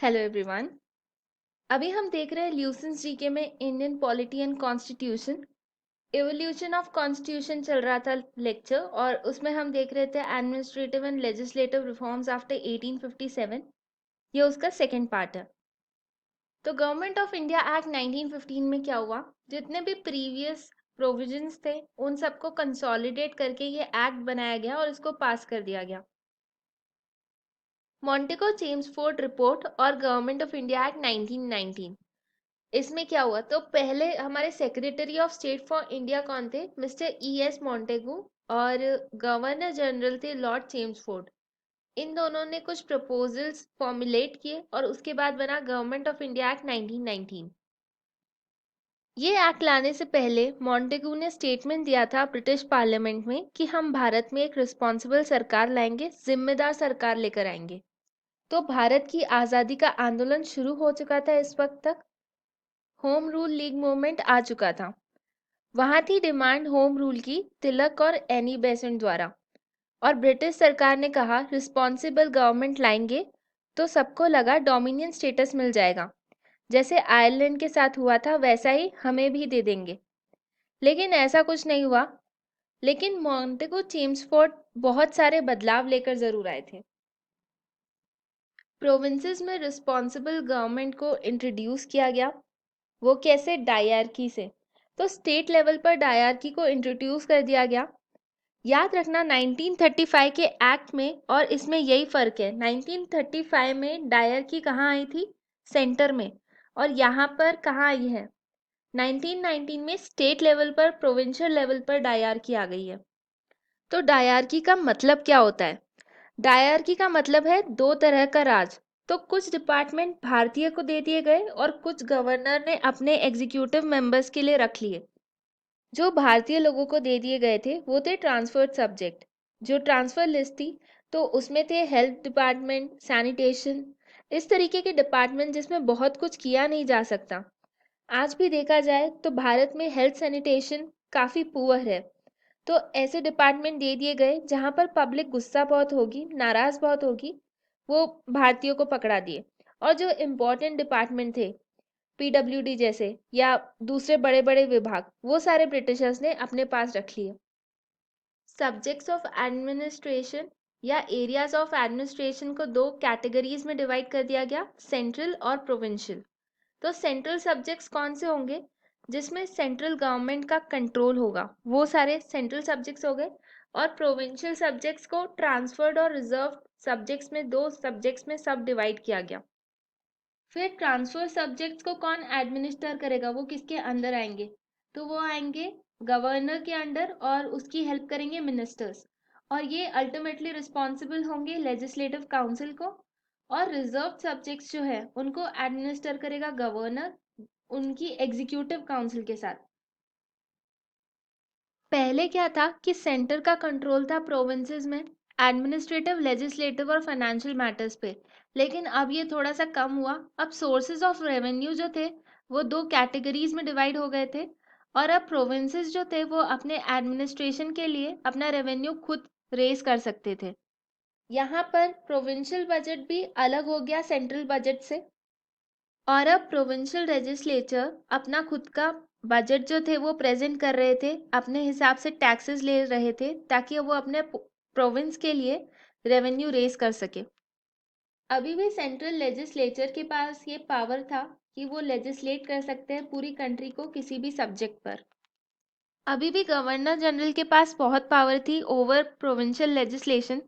Hello everyone. अभी हम देख रहे हैं ल्यूसेंस जीके में Indian polity and constitution, evolution of constitution चल रहा था लेक्चर, और उसमें हम देख रहे थे administrative and legislative reforms after 1857। ये उसका सेकंड पार्ट है। तो गवर्नमेंट ऑफ इंडिया एक्ट 1915 में क्या हुआ, जितने भी प्रीवियस प्रोविजंस थे उन सबको कंसोलिडेट करके ये एक्ट बनाया गया और इसको पास कर दिया गया। मॉन्टेगो चेम्सफोर्ड रिपोर्ट और गवर्नमेंट ऑफ इंडिया एक्ट 1919, इसमें क्या हुआ, तो पहले हमारे secretary of state for India कौन थे, मिस्टर E.S. मॉन्टेगू, और गवर्नर जनरल थे लॉर्ड चेम्सफोर्ड। इन दोनों ने कुछ प्रपोजल्स फॉर्मुलेट किए और उसके बाद बना गवर्नमेंट ऑफ इंडिया एक्ट 1919। ये एक्ट लाने से पहले मॉन्टेगू ने स्टेटमेंट दिया था ब्रिटिश पार्लियामेंट में कि हम भारत में एक रिस्पॉन्सिबल सरकार लाएंगे, जिम्मेदार सरकार लेकर आएंगे। तो भारत की आज़ादी का आंदोलन शुरू हो चुका था। इस वक्त तक होम रूल लीग मूवमेंट आ चुका था। वहां थी डिमांड होम रूल की तिलक और एनी बेसेंट द्वारा, और ब्रिटिश सरकार ने कहा रिस्पॉन्सिबल गवर्नमेंट लाएंगे तो सबको लगा डोमिनियन स्टेटस मिल जाएगा, जैसे आयरलैंड के साथ हुआ था वैसा ही हमें भी दे देंगे। लेकिन ऐसा कुछ नहीं हुआ। लेकिन मॉन्टेगू चेम्सफोर्ड बहुत सारे बदलाव लेकर जरूर आए थे। प्रोविंसेस में रिस्पॉन्सिबल गवर्नमेंट को इंट्रोड्यूस किया गया। वो कैसे, डायरकी से। तो स्टेट लेवल पर डायरकी को इंट्रोड्यूस कर दिया गया। याद रखना 1935 के एक्ट में और इसमें यही फर्क है। 1935 में डायरकी कहाँ आई थी, सेंटर में, और यहाँ पर कहाँ आई है, 1919 में स्टेट लेवल पर, प्रोविंशियल लेवल पर डायरकी आ गई है। तो डायरकी का मतलब क्या होता है? डायरकी का मतलब है दो तरह का राज। तो कुछ डिपार्टमेंट भारतीय को दे दिए गए और कुछ गवर्नर ने अपने एग्जीक्यूटिव मेंबर्स के लिए रख लिए। जो भारतीय लोगों को दे दिए गए थे वो थे ट्रांसफर्ड सब्जेक्ट। जो ट्रांसफर लिस्ट थी तो उसमें थे हेल्थ डिपार्टमेंट, सैनिटेशन, इस तरीके के डिपार्टमेंट जिसमें बहुत कुछ किया नहीं जा सकता। आज भी देखा जाए तो भारत में हेल्थ सैनिटेशन काफ़ी पुअर है। तो ऐसे डिपार्टमेंट दे दिए गए जहाँ पर पब्लिक गुस्सा बहुत होगी, नाराज बहुत होगी, वो भारतीयों को पकड़ा दिए। और जो इम्पोर्टेंट डिपार्टमेंट थे, PWD जैसे या दूसरे बड़े बड़े विभाग, वो सारे ब्रिटिशर्स ने अपने पास रख लिए। सब्जेक्ट्स ऑफ एडमिनिस्ट्रेशन या एरियाज ऑफ एडमिनिस्ट्रेशन को दो कैटेगरीज में डिवाइड कर दिया गया, सेंट्रल और प्रोविंशियल। तो सेंट्रल सब्जेक्ट्स कौन से होंगे, जिसमें सेंट्रल गवर्नमेंट का कंट्रोल होगा, वो सारे सेंट्रल सब्जेक्ट्स हो गए। और प्रोविंशियल सब्जेक्ट्स को ट्रांसफर्ड और रिजर्व सब्जेक्ट्स में, दो सब्जेक्ट्स में सब डिवाइड किया गया। फिर ट्रांसफर सब्जेक्ट्स को कौन एडमिनिस्टर करेगा, वो किसके अंदर आएंगे, तो वो आएंगे गवर्नर के अंडर और उसकी हेल्प करेंगे मिनिस्टर्स। और ये अल्टीमेटली रिस्पॉन्सिबल होंगे लेजिस्लेटिव काउंसिल को। और रिजर्व सब्जेक्ट्स जो है उनको एडमिनिस्टर करेगा गवर्नर उनकी एग्जीक्यूटिव काउंसिल के साथ। पहले क्या था कि सेंटर का कंट्रोल था प्रोविंसेस में, एडमिनिस्ट्रेटिव, लेजिस्लेटिव और फाइनेंशियल मैटर्स पे। लेकिन अब ये थोड़ा सा कम हुआ। अब सोर्सेज ऑफ रेवेन्यू जो थे वो दो कैटेगरीज में डिवाइड हो गए थे, और अब प्रोविंसेस जो थे वो अपने एडमिनिस्ट्रेशन के लिए अपना रेवेन्यू खुद रेज कर सकते थे। यहाँ पर प्रोविंशियल बजट भी अलग हो गया सेंट्रल बजट से, और अब प्रोविंशियल लेजिस्लेचर अपना खुद का बजट जो थे वो प्रेजेंट कर रहे थे, अपने हिसाब से टैक्सेस ले रहे थे ताकि वो अपने प्रोविंस के लिए रेवेन्यू रेज कर सके। अभी भी सेंट्रल लेजिस्लेचर के पास ये पावर था कि वो लेजिस्लेट कर सकते हैं पूरी कंट्री को किसी भी सब्जेक्ट पर। अभी भी गवर्नर जनरल के पास बहुत पावर थी ओवर प्रोविंशियल लेजिस्लेशन,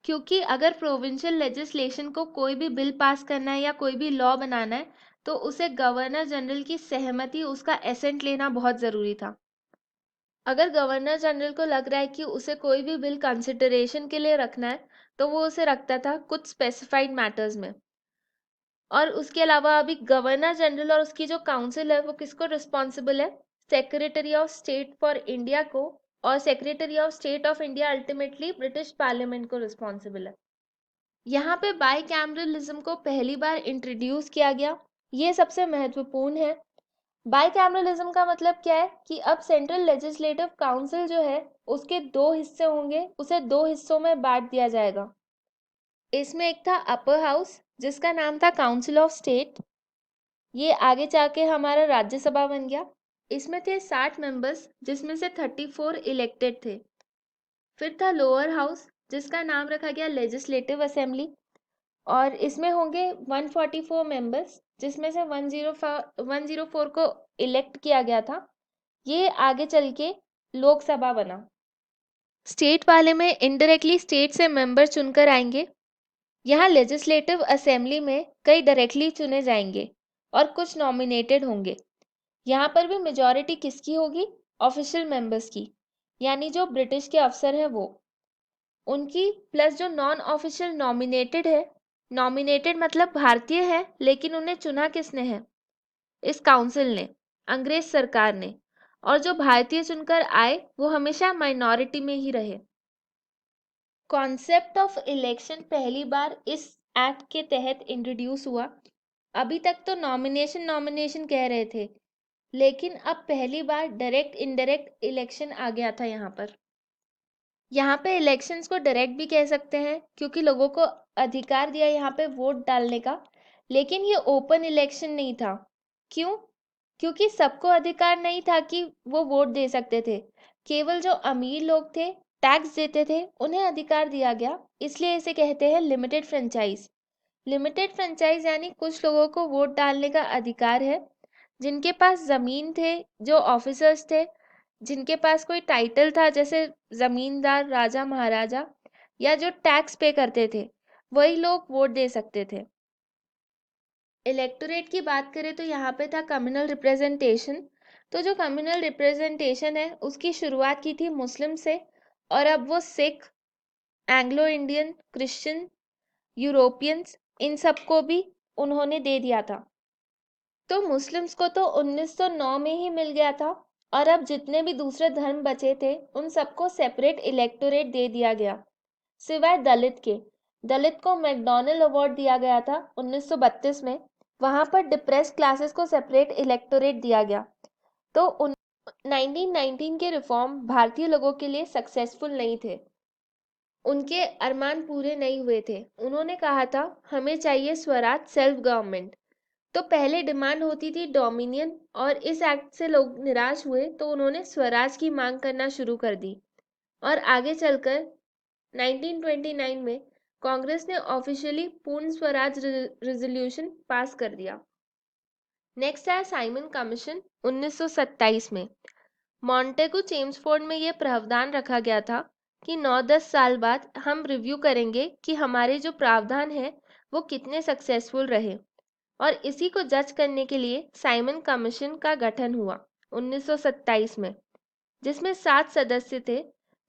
क्योंकि अगर प्रोविंशियल लेजिस्लेशन को कोई भी बिल पास करना है या कोई भी लॉ बनाना है तो उसे गवर्नर जनरल की सहमति, उसका एसेंट लेना बहुत ज़रूरी था। अगर गवर्नर जनरल को लग रहा है कि उसे कोई भी बिल कंसिडरेशन के लिए रखना है तो वो उसे रखता था कुछ स्पेसिफाइड मैटर्स में। और उसके अलावा अभी गवर्नर जनरल और उसकी जो काउंसिल है वो किसको रिस्पॉन्सिबल है, secretary of state for India को। और secretary of state of India ultimately British parliament को रिस्पॉन्सिबल है। यहाँ पे बाई कैमरलिज्म को पहली बार इंट्रोड्यूस किया गया, ये सबसे महत्वपूर्ण है। बाई कैमरलिज्म का मतलब क्या है कि अब सेंट्रल लेजिस्लेटिव काउंसिल जो है उसके दो हिस्से होंगे, उसे दो हिस्सों में बांट दिया जाएगा। इसमें एक था अपर हाउस जिसका नाम था काउंसिल ऑफ स्टेट। ये आगे जाके हमारा राज्यसभा बन गया। इसमें थे 60 मेंबर्स, जिसमें से 34 इलेक्टेड थे। फिर था लोअर हाउस, जिसका नाम रखा गया लेजिस्लेटिव असेंबली, और इसमें होंगे 144 मेंबर्स, जिसमें से 104 को इलेक्ट किया गया था। ये आगे चल के लोकसभा बना। स्टेट वाले में इनडायरेक्टली स्टेट से मेंबर चुनकर आएंगे। यहाँ लेजिस्लेटिव असेंबली में कई डायरेक्टली चुने जाएंगे और कुछ नॉमिनेटेड होंगे। यहाँ पर भी मेजॉरिटी किसकी होगी? ऑफिशियल मेंबर्स की, यानी जो ब्रिटिश के अफसर हैं वो उनकी, प्लस जो नॉन ऑफिशियल नॉमिनेटेड है। नॉमिनेटेड मतलब भारतीय है लेकिन उन्हें चुना किसने है? इस काउंसिल ने, अंग्रेज सरकार ने। और जो भारतीय चुनकर आए वो हमेशा माइनॉरिटी में ही रहे। कॉन्सेप्ट ऑफ इलेक्शन पहली बार इस एक्ट के तहत इंट्रोड्यूस हुआ। अभी तक तो नॉमिनेशन कह रहे थे, लेकिन अब पहली बार डायरेक्ट इनडायरेक्ट इलेक्शन आ गया था यहाँ पर। यहाँ पे इलेक्शंस को डायरेक्ट भी कह सकते हैं क्योंकि लोगों को अधिकार दिया यहाँ पे वोट डालने का। लेकिन ये ओपन इलेक्शन नहीं था। क्यों? क्योंकि सबको अधिकार नहीं था कि वो वोट दे सकते थे। केवल जो अमीर लोग थे, टैक्स देते थे, उन्हें अधिकार दिया गया। इसलिए इसे कहते हैं लिमिटेड फ्रेंचाइज। लिमिटेड फ्रेंचाइज यानी कुछ लोगों को वोट डालने का अधिकार है, जिनके पास जमीन थे, जो ऑफिसर्स थे, जिनके पास कोई टाइटल था जैसे जमींदार, राजा, महाराजा, या जो टैक्स पे करते थे, वही लोग वोट दे सकते थे। इलेक्टोरेट की बात करें तो यहाँ पे था कम्युनल रिप्रेजेंटेशन। तो जो कम्युनल रिप्रेजेंटेशन है उसकी शुरुआत की थी मुस्लिम से, और अब वो Sikh, Anglo Indian, Christian, Europeans, इन सबको भी उन्होंने दे दिया था। तो मुस्लिम्स को तो 1909 में ही मिल गया था, और अब जितने भी दूसरे धर्म बचे थे उन सबको सेपरेट इलेक्टोरेट दे दिया गया, सिवाय दलित के। दलित को मैकडॉनल्ड अवार्ड दिया गया था 1932 में। वहां पर डिप्रेस क्लासेस को सेपरेट इलेक्टोरेट दिया गया। तो 1919 के रिफॉर्म भारतीय लोगों के लिए सक्सेसफुल नहीं थे। उनके अरमान पूरे नहीं हुए थे। उन्होंने कहा था हमें चाहिए स्वराज, सेल्फ गवर्नमेंट। तो पहले डिमांड होती थी डोमिनियन, और इस एक्ट से लोग निराश हुए तो उन्होंने स्वराज की मांग करना शुरू कर दी। और आगे चलकर 1929 में कांग्रेस ने ऑफिशियली पूर्ण स्वराज रेजोल्यूशन पास कर दिया। नेक्स्ट है साइमन कमीशन 1927 में। मॉन्टेगू चेम्सफोर्ड में यह प्रावधान रखा गया था कि 9-10 साल बाद हम रिव्यू करेंगे कि हमारे जो प्रावधान हैं वो कितने सक्सेसफुल रहे, और इसी को जज करने के लिए साइमन कमीशन का गठन हुआ 1927 में, जिसमें 7 सदस्य थे।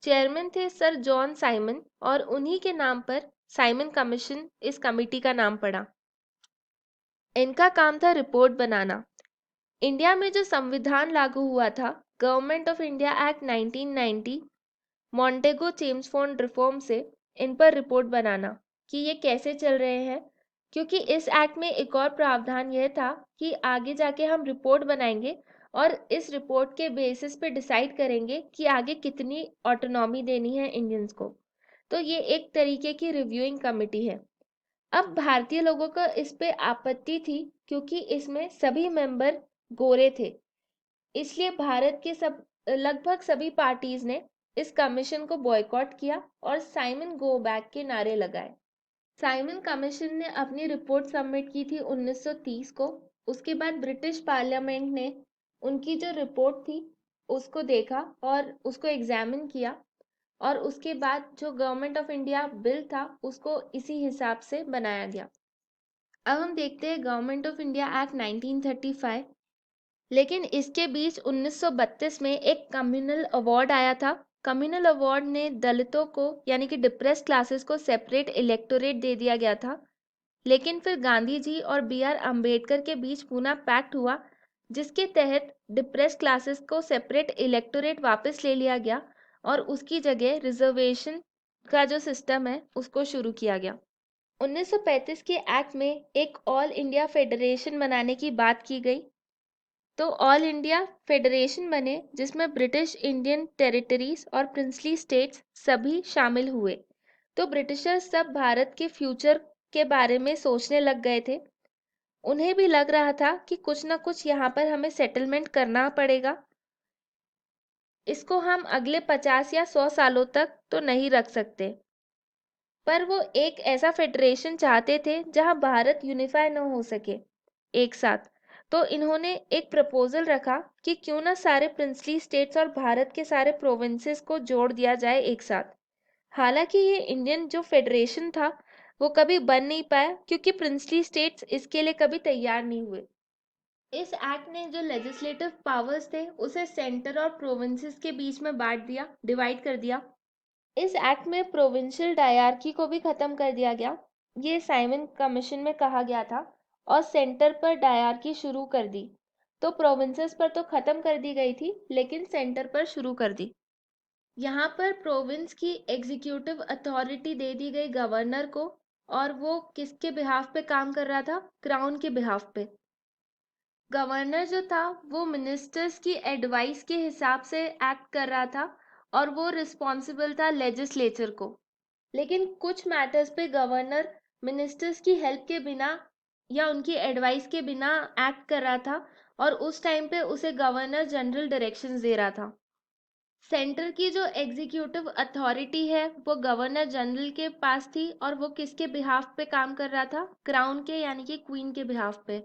चेयरमैन थे सर जॉन साइमन, और उन्हीं के नाम पर साइमन कमीशन इस कमिटी का नाम पड़ा। इनका काम था रिपोर्ट बनाना। इंडिया में जो संविधान लागू हुआ था, government of India act 1990, मॉन्टेगो Chelmsford reform से, इन पर रिपोर्ट बनाना कि ये कैसे चल रहे हैं। क्योंकि इस एक्ट में एक और प्रावधान यह था कि आगे जाके हम रिपोर्ट बनाएंगे और इस रिपोर्ट के बेसिस पे डिसाइड करेंगे कि आगे कितनी ऑटोनॉमी देनी है इंडियंस को। तो ये एक तरीके की रिव्यूइंग कमेटी है। अब भारतीय लोगों को इस पे आपत्ति थी क्योंकि इसमें सभी मेंबर गोरे थे। इसलिए भारत के लगभग सभी पार्टीज ने इस कमीशन को बॉयकॉट किया और साइमन गो बैक के नारे लगाए। साइमन कमीशन ने अपनी रिपोर्ट सबमिट की थी 1930 को। उसके बाद ब्रिटिश पार्लियामेंट ने उनकी जो रिपोर्ट थी उसको देखा और उसको एग्जामिन किया, और उसके बाद जो गवर्नमेंट ऑफ इंडिया बिल था उसको इसी हिसाब से बनाया गया। अब हम देखते हैं गवर्नमेंट ऑफ इंडिया एक्ट 1935। लेकिन इसके बीच 1932 में एक कम्युनल अवार्ड आया था। कम्युनल अवार्ड ने दलितों को, यानी कि डिप्रेस क्लासेस को, सेपरेट इलेक्टोरेट दे दिया गया था। लेकिन फिर गांधी जी और B.R. अम्बेडकर के बीच पूना पैक्ट हुआ, जिसके तहत डिप्रेस क्लासेस को सेपरेट इलेक्टोरेट वापस ले लिया गया और उसकी जगह रिजर्वेशन का जो सिस्टम है उसको शुरू किया गया। 1935 के एक्ट में एक ऑल इंडिया फेडरेशन बनाने की बात की गई। तो ऑल इंडिया फेडरेशन बने जिसमें ब्रिटिश इंडियन टेरिटरीज और प्रिंसली स्टेट्स सभी शामिल हुए। तो ब्रिटिशर्स सब भारत के फ्यूचर के बारे में सोचने लग गए थे। उन्हें भी लग रहा था कि कुछ ना कुछ यहाँ पर हमें सेटलमेंट करना पड़ेगा। इसको हम अगले 50 या 100 सालों तक तो नहीं रख सकते। पर वो एक ऐसा फेडरेशन चाहते थे जहां भारत यूनिफाई न हो सके एक साथ। तो इन्होंने एक प्रपोजल रखा कि क्यों ना सारे प्रिंसली स्टेट्स और भारत के सारे प्रोविंसेस को जोड़ दिया जाए एक साथ। हालांकि ये इंडियन जो फेडरेशन था वो कभी बन नहीं पाया क्योंकि प्रिंसली स्टेट्स इसके लिए कभी तैयार नहीं हुए। इस एक्ट ने जो लेजिस्लेटिव पावर्स थे उसे सेंटर और प्रोविंसेस के बीच में बांट दिया, डिवाइड कर दिया। इस एक्ट में प्रोविंशियल डायरकी को भी खत्म कर दिया गया, ये साइमन कमीशन में कहा गया था, और सेंटर पर डायरकी शुरू कर दी। तो प्रोविंसेस पर तो खत्म कर दी गई थी लेकिन सेंटर पर शुरू कर दी। यहाँ पर प्रोविंस की एग्जीक्यूटिव अथॉरिटी दे दी गई गवर्नर को, और वो किसके बिहाफ पे काम कर रहा था? क्राउन के बिहाफ पे। गवर्नर जो था वो मिनिस्टर्स की एडवाइस के हिसाब से एक्ट कर रहा था और वो रिस्पॉन्सिबल था लेजिस्लेचर को। लेकिन कुछ मैटर्स पे गवर्नर मिनिस्टर्स की हेल्प के बिना या उनकी एडवाइस के बिना एक्ट कर रहा था, और उस टाइम पे उसे गवर्नर जनरल डायरेक्शंस दे रहा था। सेंटर की जो एग्जीक्यूटिव अथॉरिटी है वो गवर्नर जनरल के पास थी, और वो किसके बिहाफ पे काम कर रहा था? क्राउन के यानी कि क्वीन के बिहाफ पे।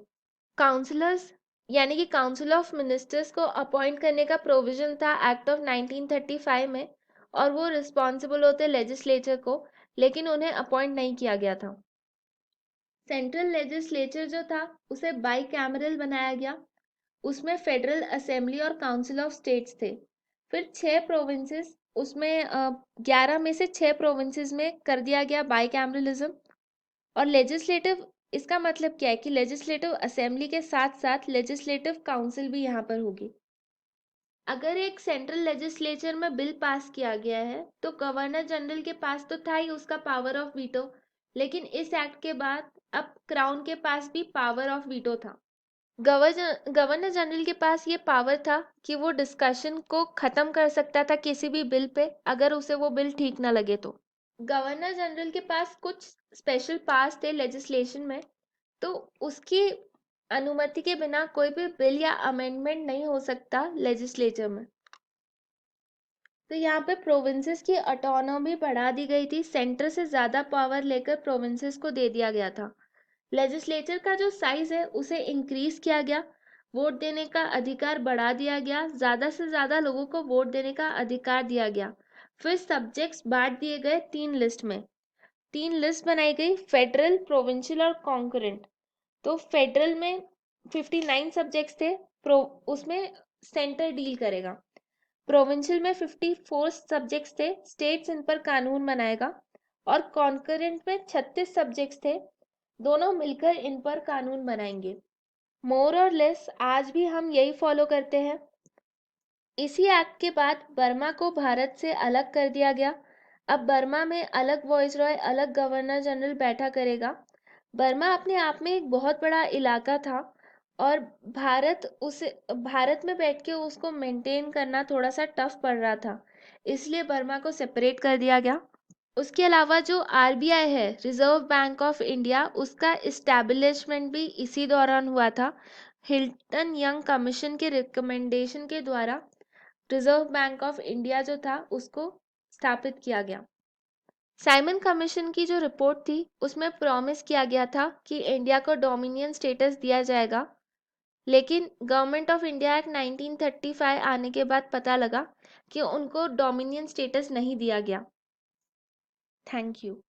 काउंसलर्स यानी कि काउंसिल ऑफ मिनिस्टर्स को अपॉइंट करने का प्रोविजन था एक्ट ऑफ 1935 में, और वो रिस्पॉन्सिबल होते लेजिस्लेचर को, लेकिन उन्हें अपॉइंट नहीं किया गया था। सेंट्रल लेजिस्लेचर जो था उसे बाई कैमरल बनाया गया, उसमें फेडरल असेंबली और काउंसिल ऑफ स्टेट्स थे। फिर 6 प्रोविंसेस, उसमें 11 में से 6 प्रोविंसेस में कर दिया गया बाई कैमरलिज्म। और लेजिस्लेटिव, इसका मतलब क्या है कि लेजिस्लेटिव असेंबली के साथ साथ लेजिस्लेटिव काउंसिल भी यहाँ पर होगी। अगर एक सेंट्रल लेजिस्लेचर में बिल पास किया गया है तो गवर्नर जनरल के पास तो था ही उसका पावर ऑफ वीटो, लेकिन इस एक्ट के बाद अब क्राउन के पास भी पावर ऑफ वीटो था। गवर्नर जनरल के पास ये पावर था कि वो डिस्कशन को खत्म कर सकता था किसी भी बिल पे, अगर उसे वो बिल ठीक ना लगे तो। गवर्नर जनरल के पास कुछ स्पेशल पास थे लेजिस्लेशन में, तो उसकी अनुमति के बिना कोई भी बिल या अमेंडमेंट नहीं हो सकता लेजिस्लेचर में। तो यहाँ पे प्रोविंसेस की ऑटोनॉमी बढ़ा दी गई थी, सेंटर से ज़्यादा पावर लेकर प्रोविंसेस को दे दिया गया था। लेजिस्लेचर का जो साइज है उसे इंक्रीज किया गया, वोट देने का अधिकार बढ़ा दिया गया, ज़्यादा से ज़्यादा लोगों को वोट देने का अधिकार दिया गया। फिर सब्जेक्ट्स बांट दिए गए 3 लिस्ट में। 3 लिस्ट बनाई गई, फेडरल, प्रोविंशियल और कॉन्करेंट। तो फेडरल में 59 सब्जेक्ट्स थे, उसमें सेंटर डील करेगा। प्रोविंशियल में 54 सब्जेक्ट्स थे, स्टेट्स इन पर कानून बनाएगा। और कॉन्करेंट में 36 सब्जेक्ट्स थे, दोनों मिलकर इन पर कानून बनाएंगे। मोर और लेस आज भी हम यही फॉलो करते हैं। इसी एक्ट के बाद बर्मा को भारत से अलग कर दिया गया। अब बर्मा में अलग वॉइसरॉय, अलग गवर्नर जनरल बैठा करेगा। बर्मा अपने आप में एक बहुत बड़ा इलाका था, और भारत में बैठ के उसको मेंटेन करना थोड़ा सा टफ पड़ रहा था, इसलिए बर्मा को सेपरेट कर दिया गया। उसके अलावा जो आरबीआई है, रिजर्व बैंक ऑफ इंडिया, उसका इस्टेब्लिशमेंट भी इसी दौरान हुआ था। हिल्टन यंग कमीशन के रिकमेंडेशन के द्वारा रिजर्व बैंक ऑफ इंडिया जो था उसको स्थापित किया गया। साइमन कमीशन की जो रिपोर्ट थी उसमें प्रॉमिस किया गया था कि इंडिया को डोमिनियन स्टेटस दिया जाएगा, लेकिन गवर्नमेंट ऑफ इंडिया एक्ट 1935 आने के बाद पता लगा कि उनको डोमिनियन स्टेटस नहीं दिया गया। Thank you.